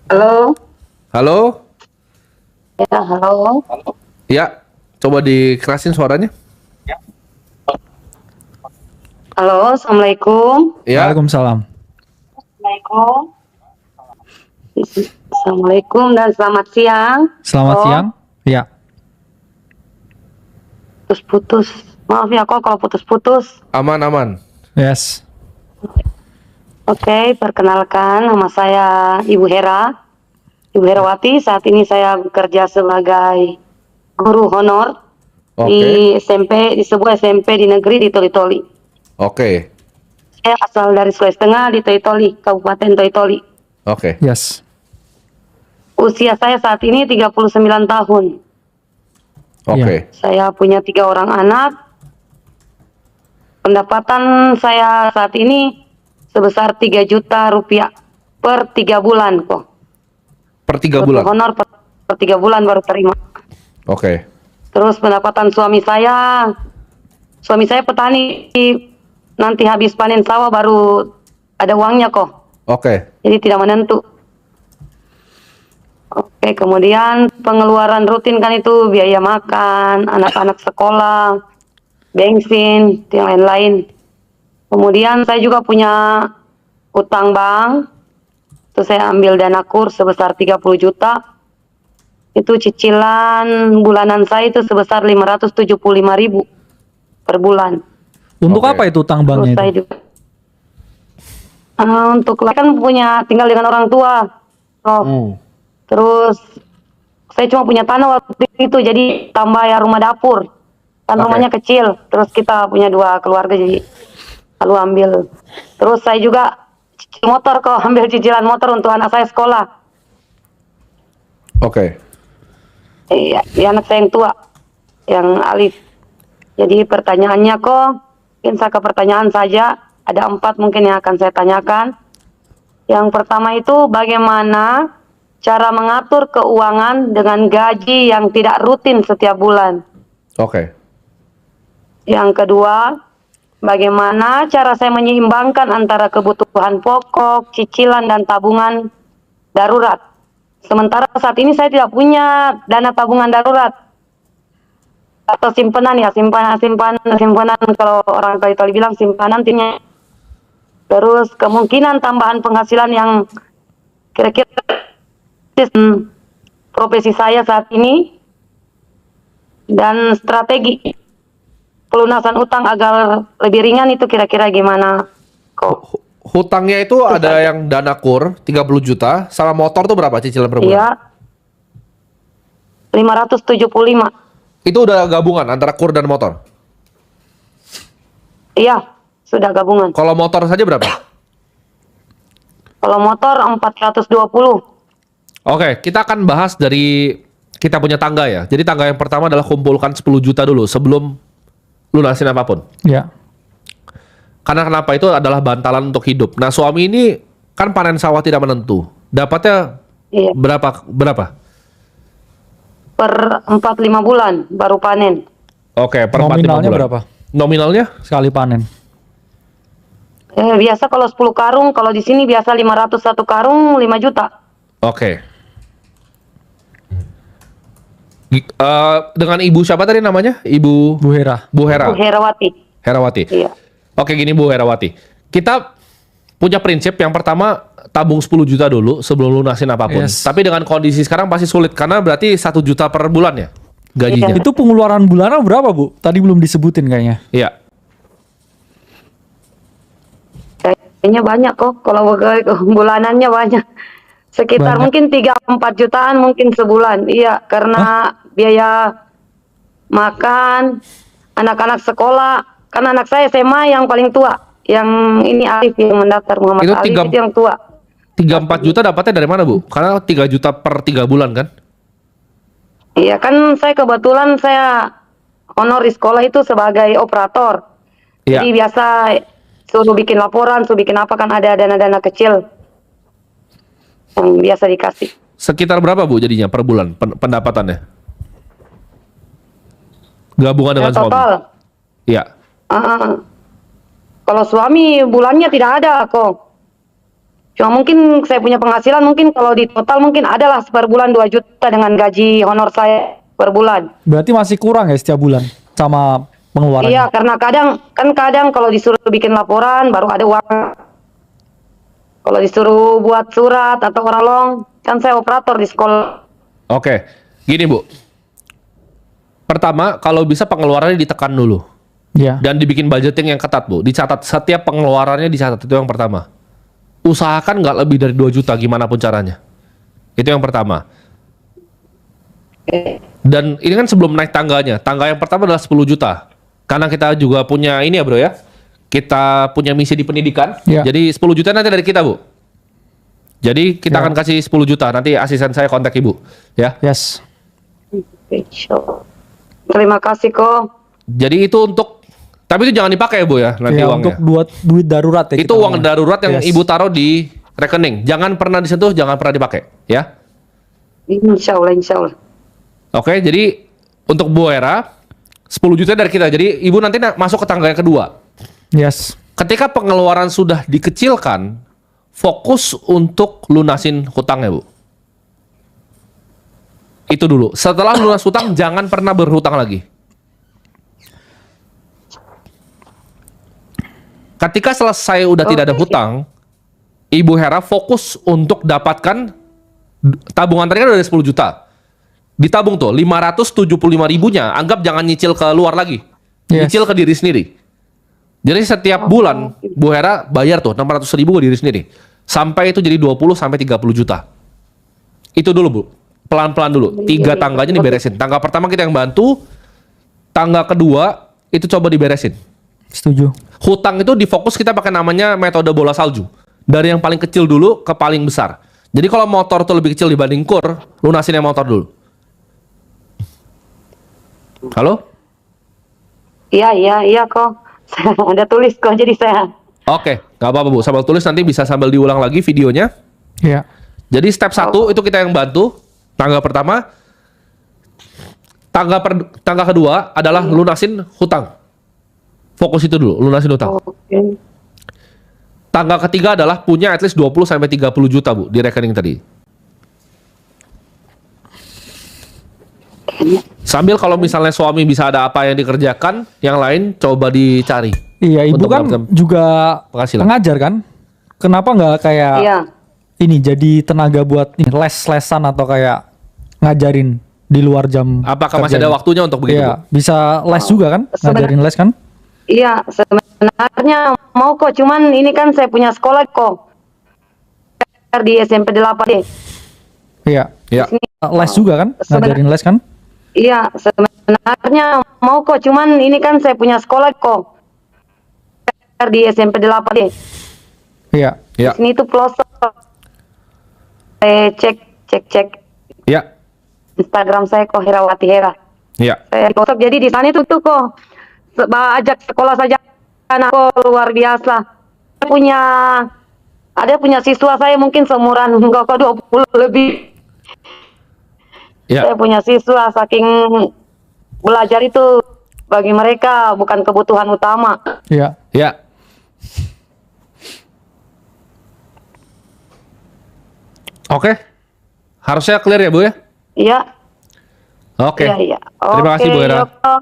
Halo, Halo? ya halo. Ya, coba dikerasin suaranya. Halo, assalamualaikum. Ya, Waalaikumsalam. Assalamualaikum. Assalamualaikum dan selamat siang. Selamat Kok siang. Ya, putus-putus. Maaf ya kok kalau putus-putus. aman-aman. yes. Oke, perkenalkan nama saya Ibu Hera. Ibu Herawati. Saat ini saya bekerja sebagai guru honor di Oke, SMP, di sebuah SMP di negeri di Toli-Toli. oke, Saya asal dari Sulawesi Tengah di Toli-Toli, Kabupaten Toli-Toli. oke, Yes. Usia saya saat ini 39 tahun. oke. Saya punya 3 orang anak. Pendapatan saya saat ini sebesar 3 juta rupiah per 3 bulan kok. Per 3 Untuk bulan. honor per 3 bulan baru terima. Oke, Terus pendapatan suami saya petani, nanti habis panen sawah baru ada uangnya kok. oke, Jadi tidak menentu. Oke, kemudian pengeluaran rutin kan itu biaya makan, anak-anak sekolah, bensin, yang lain-lain. Kemudian saya juga punya utang bank. Itu saya ambil dana kur sebesar 30 juta. Itu cicilan bulanan saya itu sebesar 575.000 per bulan. Untuk Oke. apa itu utang Terus banknya saya itu? juga untuk kan punya tinggal dengan orang tua. Oh, Hmm, terus saya cuma punya tanah waktu itu jadi tambah ya rumah dapur. Kan Oke. rumahnya kecil. Terus kita punya 2 keluarga jadi lalu ambil. Terus saya juga cicil motor kok, ambil cicilan motor untuk anak saya sekolah. oke, Iya, anak saya yang tua, yang Alif. Jadi pertanyaannya kok, mungkin saya ke pertanyaan saja. Ada 4 mungkin yang akan saya tanyakan. Yang pertama itu bagaimana cara mengatur keuangan dengan gaji yang tidak rutin setiap bulan. oke, Yang kedua, bagaimana cara saya menyeimbangkan antara kebutuhan pokok, cicilan, dan tabungan darurat. Sementara saat ini saya tidak punya dana tabungan darurat atau simpanan ya, simpanan kalau orang Tali bilang simpanan timnya. Terus kemungkinan tambahan penghasilan yang kira-kira profesi saya saat ini dan strategi pelunasan utang agar lebih ringan itu kira-kira gimana kok? Hutangnya itu ada yang dana kur 30 juta, sama motor tuh berapa cicilan per bulan? Iya, 575. Itu udah gabungan antara kur dan motor. Iya, sudah gabungan. Kalau motor saja berapa? Kalau motor 420. Oke, kita akan bahas dari kita punya tangga ya. Jadi tangga yang pertama adalah kumpulkan 10 juta dulu sebelum lunasin apapun. Ya. Karena kenapa itu adalah bantalan untuk hidup. Nah, suami ini kan panen sawah tidak menentu. Dapatnya Iya, berapa? per 4-5 bulan baru panen. Oke, per 4-5 Nominalnya bulan. berapa? Nominalnya? Sekali panen. Biasa kalau 10 karung, kalau di sini biasa 500 satu karung 5 juta. Oke. Dengan ibu siapa tadi namanya? Ibu Bu Hera. Bu Hera. Bu Herawati. Herawati. Iya. Oke, gini Bu Herawati. Kita punya prinsip yang pertama tabung 10 juta dulu sebelum lunasin apapun. Yes. Tapi dengan kondisi sekarang pasti sulit karena berarti 1 juta per bulan ya gajinya. Iya. Itu pengeluaran bulanan berapa, Bu? Tadi belum disebutin kayaknya. Iya. Kayaknya banyak kok, kalau bulanannya banyak. Sekitar Banyak. mungkin 3-4 jutaan mungkin sebulan. Iya, karena biaya makan, anak-anak sekolah. Kan anak saya SMA yang paling tua. Yang ini Alif yang mendaftar, Muhammad Itu Alif 3 itu yang tua. 3-4 juta dapatnya dari mana, Bu? Karena 3 juta per 3 bulan kan? Iya, kan saya kebetulan saya honor di sekolah itu sebagai operator. Iya. Jadi biasa suruh bikin laporan, suruh bikin apa kan ada dana-dana kecil yang biasa dikasih. Sekitar berapa, Bu, jadinya per bulan pendapatannya? Gabungan dengan suami. Total. Iya. Kalau suami bulannya tidak ada kok. Cuma mungkin saya punya penghasilan mungkin kalau di total mungkin adalah per bulan 2 juta dengan gaji honor saya per bulan. Berarti masih kurang ya setiap bulan sama pengeluarannya. Iya, karena kadang kalau disuruh bikin laporan baru ada uang. Kalau disuruh buat surat atau oralong, kan saya operator di sekolah. Oke, gini Bu. Pertama, kalau bisa pengeluarannya ditekan dulu. Iya. Dan dibikin budgeting yang ketat, Bu. Dicatat, setiap pengeluarannya dicatat, itu yang pertama. Usahakan nggak lebih dari 2 juta, gimana pun caranya. Itu yang pertama. Dan ini kan sebelum naik tangganya. Tangga yang pertama adalah 10 juta. Karena kita juga punya ini ya bro ya. Kita punya misi di pendidikan. Iya. Jadi 10 juta nanti dari kita Bu. Jadi kita Ya. akan kasih 10 juta. Nanti asisten saya kontak Ibu. Ya. Yes. Terima kasih kok. Jadi itu untuk, tapi itu jangan dipakai ya Bu ya, nanti Ya, uangnya. untuk duit darurat ya. Itu kita uang ngomong. darurat yang Yes. Ibu taruh di rekening. Jangan pernah disentuh, jangan pernah dipakai. Ya. Insya Allah, insya Allah. Oke, jadi untuk Bu Hera, 10 juta dari kita. Jadi Ibu nanti masuk ke tangga yang kedua. Yes. Ketika pengeluaran sudah dikecilkan, fokus untuk lunasin hutangnya, Bu. Itu dulu. Setelah lunas hutang, jangan pernah berhutang lagi. Ketika selesai udah tidak ada hutang, Ibu Hera fokus untuk dapatkan tabungan tadi kan udah 10 juta. Ditabung tuh 575 ribunya, anggap jangan nyicil ke luar lagi. Yes. Nyicil ke diri sendiri. Jadi setiap bulan Bu Hera bayar tuh 600 ribu ke diri sendiri. Sampai itu jadi 20 sampai 30 juta. Itu dulu Bu. Pelan-pelan dulu. 3 tangganya diberesin. Tangga pertama kita yang bantu. Tangga kedua itu coba diberesin. Setuju. Hutang itu difokus kita pakai namanya metode bola salju. Dari yang paling kecil dulu ke paling besar. Jadi kalau motor tuh lebih kecil dibanding kur, lunasin yang motor dulu. Halo? Iya kok. Ada tulis kok, jadi saya. Oke, nggak apa-apa Bu. Sambil tulis nanti bisa sambil diulang lagi videonya. Iya. Jadi step 1 itu kita yang bantu. Tangga pertama. Tangga kedua adalah lunasin hutang. Fokus itu dulu, lunasin hutang. Oke. Tangga ketiga adalah punya at least 20 sampai 30 juta Bu di rekening tadi. Sambil kalau misalnya suami bisa ada apa yang dikerjakan, yang lain coba dicari. Iya, ibu Untuk kan mendapatkan juga penghasilan. pengajar kan? Kenapa nggak kayak Iya. ini jadi tenaga buat ini, les-lesan atau kayak ngajarin di luar jam Apakah masih kerjanya? ada waktunya untuk begitu Iya, Bu? bisa les juga kan? Ngajarin les kan? Iya, sebenarnya mau kok, cuman ini kan saya punya sekolah kok. Di SMP 8 deh. Iya. Ya. Les juga kan? Ngajarin les kan? Iya, sebenarnya mau kok, cuman ini kan saya punya sekolah kok. Di SMP 8 deh. Iya. Ya. Sini tuh pelosok. Saya cek Ya. Instagram saya kok, Herawati Hera. Ya. Saya di pelosok, jadi di sana itu tuh kok ajak sekolah saja anakku luar biasa. Ada punya siswa saya mungkin seumuran kok 20 lebih. Ya. Saya punya siswa, saking belajar itu bagi mereka bukan kebutuhan utama. Iya. Ya. Oke. Harusnya clear ya Bu ya? Iya. Oke. Iya. Terima kasih Bu Hera. Yoko.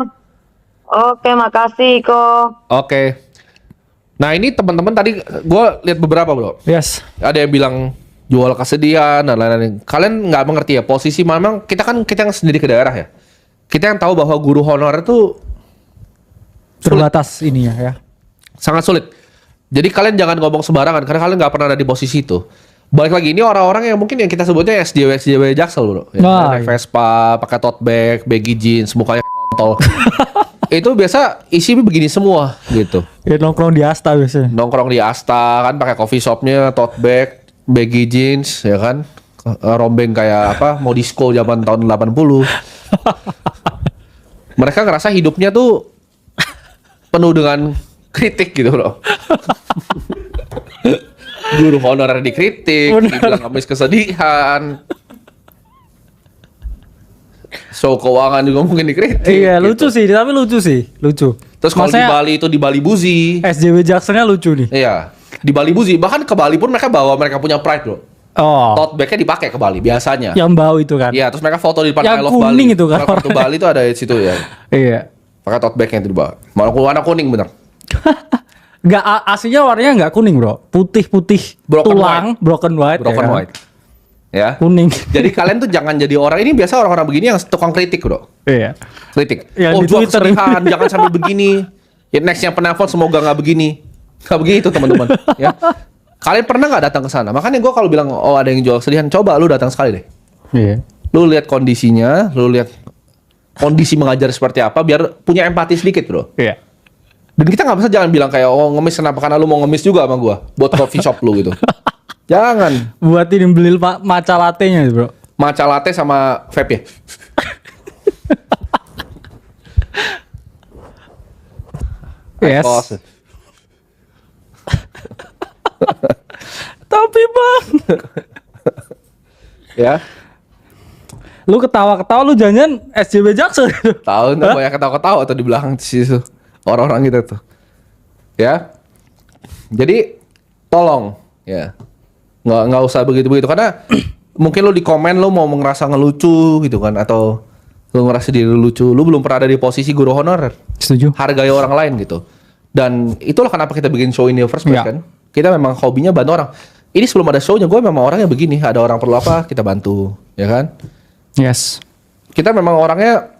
Oke, makasih kok. Oke. Nah ini teman-teman tadi gue lihat beberapa Bro. Yes. Ada yang bilang jual kesedihan dan lain-lain. Kalian nggak mengerti ya posisi memang kita yang sendiri ke daerah ya. Kita yang tahu bahwa guru honorer itu Terbatas ini ya. sangat sulit. Jadi kalian jangan ngomong sembarangan karena kalian nggak pernah ada di posisi itu. Balik lagi ini orang-orang yang mungkin yang kita sebutnya SJW Jaksel Bro. Yang Nah, naik iya. Vespa, pakai tote bag, baggy jeans, mukanya kayak kontol. Itu biasa isi begini semua gitu. Ya nongkrong di Asta biasanya. Nongkrong di Asta kan pakai coffee shopnya, tote bag, baggy jeans ya kan. Rombeng kayak apa? Mau disco zaman tahun 80. Mereka ngerasa hidupnya tuh penuh dengan kritik gitu Bro. Guru honorer dikritik, dibilang habis kesedihan. Show keuangan juga mungkin dikritik. Iya, gitu. lucu sih, tapi lucu sih, lucu. Terus kalau di Maksudnya Bali itu di Bali Buzi. SJW Jakselnya lucu nih. Iya. Di Bali Buzi, bahkan ke Bali pun mereka punya pride bro. Oh, Tote bagnya dipakai ke Bali biasanya. yang bau itu kan? Iya, terus mereka foto di depan Yang I Love Bali. kuning itu kan Waktu warnanya. Bali itu ada di situ ya. Iya. Pakai tote bagnya itu dibawa. Warna kuning bener. Nggak, aslinya warnanya nggak kuning bro, putih-putih Broken tulang, broken white, Broken ya kan? white. Ya. Kuning. Jadi kalian tuh jangan jadi orang ini, biasa orang-orang begini yang tukang kritik bro. Iya. Kritik. Yang Oh di jual Twitter. kesedihan, jangan sampai begini. Ya nextnya penelpon semoga nggak begini. Nggak begitu teman-teman. Ya. Kalian pernah nggak datang ke sana? Makanya gue kalau bilang oh ada yang jual kesedihan, coba lu datang sekali deh. Iya. Lu lihat kondisinya, lu lihat kondisi mengajar seperti apa, biar punya empati sedikit bro. Iya. Dan kita nggak bisa jangan bilang kayak oh ngemis kenapa, karena lu mau ngemis juga sama gua buat coffee shop lu gitu. Jangan. Buat ini beli matcha latte-nya bro. Matcha latte sama vape ya. Yes. Kos. Tapi bang, Ya. lu ketawa-ketawa lu jangan SJW Jaksel. Tahu nggak banyak ketawa-ketawa atau di belakang situ orang-orang gitu tuh. Ya. Jadi tolong ya. Nggak usah begitu-begitu karena mungkin lu di komen lu mau ngerasa ngelucu gitu kan, atau lu ngerasa diri lu lucu, lu belum pernah ada di posisi guru honorer. Setuju. Hargai orang lain gitu. Dan itulah kenapa kita bikin show ini first place Ya. kan. Kita memang hobinya bantu orang. Ini sebelum ada show-nya gue memang orangnya begini, ada orang perlu apa kita bantu, ya kan? Yes. Kita memang orangnya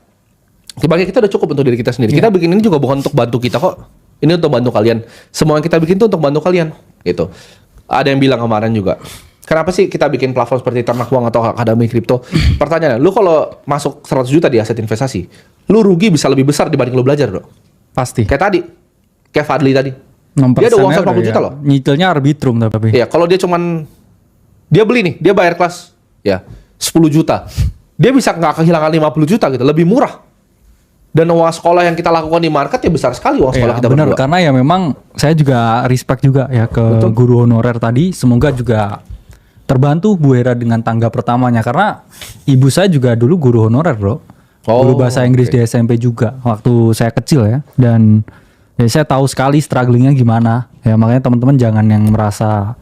bagi kita udah cukup untuk diri kita sendiri. Kita bikin ini juga bukan untuk bantu kita kok. Ini untuk bantu kalian. Semua yang kita bikin itu untuk bantu kalian, gitu. Ada yang bilang kemarin juga, kenapa sih kita bikin platform seperti Ternak Uang atau Akademi Kripto? Pertanyaannya, lu kalau masuk 100 juta di aset investasi, lu rugi bisa lebih besar dibanding lu belajar, bro. Pasti. Kayak tadi, kayak Fadli tadi. 6% Dia ada uang -nya 150 juta loh. Nyicilnya arbitrum tapi. Iya, kalau dia cuman dia beli nih, dia bayar kelas ya 10 juta. Dia bisa nggak kehilangan 50 juta gitu, lebih murah. Dan uang sekolah yang kita lakukan di market ya besar sekali uang sekolah Iya, kita benar berdua. karena ya memang saya juga respect juga ya ke guru honorer tadi. Semoga juga terbantu Bu Hera dengan tangga pertamanya karena ibu saya juga dulu guru honorer, Bro. Oh, Guru bahasa Inggris oke. di SMP juga waktu saya kecil ya. Dan ya saya tahu sekali strugglingnya gimana. Ya makanya teman-teman jangan yang merasa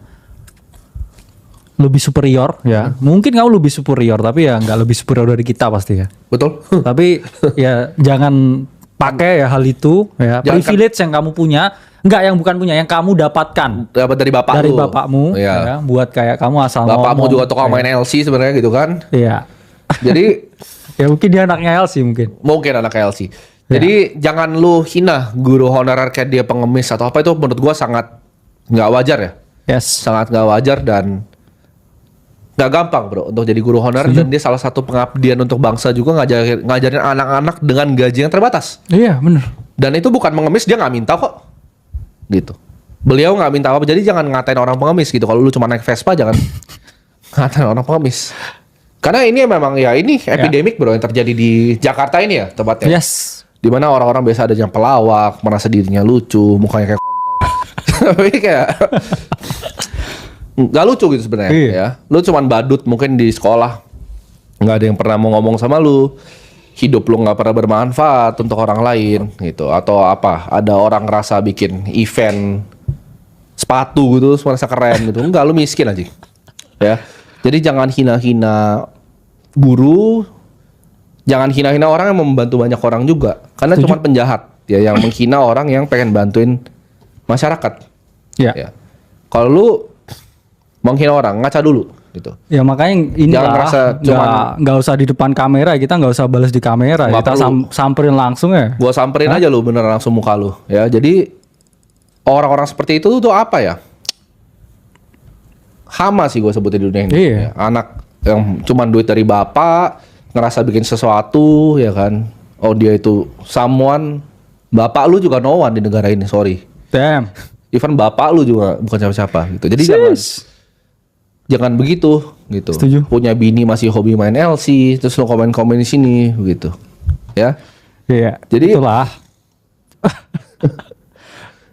lebih superior ya. Mungkin kamu lebih superior tapi ya nggak lebih superior dari kita pasti ya. Betul? Tapi ya jangan pakai ya hal itu ya. Jangan Privilege yang kamu punya, enggak yang bukan punya, yang kamu dapatkan Dapat dari bapak dari lu. bapakmu Iya. ya, buat kayak kamu asal Bapakmu ngomong. juga tukang main LC sebenarnya gitu kan. Iya. Jadi Ya mungkin dia anaknya Elsie mungkin. mungkin anak LC. Jadi jangan lu hina guru honorer kayak dia pengemis atau apa, itu menurut gua sangat nggak wajar ya. Yes. Sangat nggak wajar dan nggak gampang bro untuk jadi guru honorer, dan dia salah satu pengabdian untuk bangsa juga, ngajarin anak-anak dengan gaji yang terbatas. Iya bener. Dan itu bukan mengemis, dia nggak minta kok gitu. Beliau nggak minta apa, jadi jangan ngatain orang pengemis gitu. Kalau lu cuma naik Vespa jangan ngatain orang pengemis. Karena ini memang ya ini epidemik bro yang terjadi di Jakarta ini ya tepatnya. Yes. Dimana orang-orang biasa ada yang pelawak, merasa dirinya lucu, mukanya kayak tapi kayak nggak lucu gitu sebenarnya. Iya. Ya, lu cuman badut mungkin di sekolah, nggak ada yang pernah mau ngomong sama lu, hidup lu nggak pernah bermanfaat untuk orang lain gitu, atau apa? Ada orang ngerasa bikin event sepatu gitu, terus merasa keren gitu, enggak, lu miskin aja. Ya, jadi jangan hina-hina guru. Jangan hina-hina orang yang membantu banyak orang juga. Karena cuma penjahat ya yang menghina orang yang pengen bantuin masyarakat. Ya. Ya. Kalau lu menghina orang, ngaca dulu gitu. Ya makanya ini Jangan lah merasa nggak usah di depan kamera, kita nggak usah balas di kamera, Nggak kita perlu. samperin langsung ya. Gua samperin aja lu bener langsung muka lu ya. Jadi orang-orang seperti itu tuh apa ya? Hama sih gue sebutnya di dunia ini. Iya. Ya, anak yang cuman duit dari bapak, ngerasa bikin sesuatu ya kan. Oh dia itu someone. Bapak lu juga no one di negara ini, sorry. Damn. Even bapak lu juga bukan siapa-siapa gitu. Jadi jangan begitu gitu. Setuju. Punya bini masih hobi main LC, terus lu komen-komen di sini begitu. Ya. Iya. Jadi- itulah.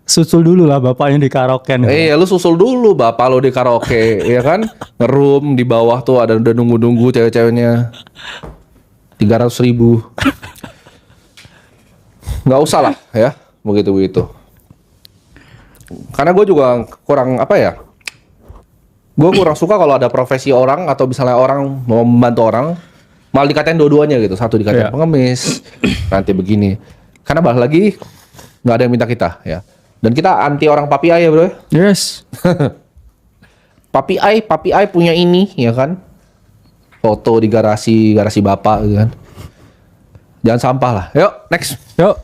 Susul dulu lah bapaknya di karaoke. Iya, lu susul dulu bapak lu di karaoke, ya kan? Ngerum di bawah tuh ada udah nunggu-nunggu cewek-ceweknya. 300.000. Nggak usah lah ya, begitu-begitu. Karena gue juga kurang apa ya? Gue kurang suka kalau ada profesi orang atau misalnya orang mau membantu orang malah dikatain dua-duanya gitu. Satu dikatain Iya. pengemis, nanti begini. Karena balik lagi nggak ada yang minta kita ya. Dan kita anti orang papi ai ya bro. Yes. Papi ai punya ini ya kan. Foto di garasi bapak gitu kan. Jangan sampah lah. Yuk next. Yuk.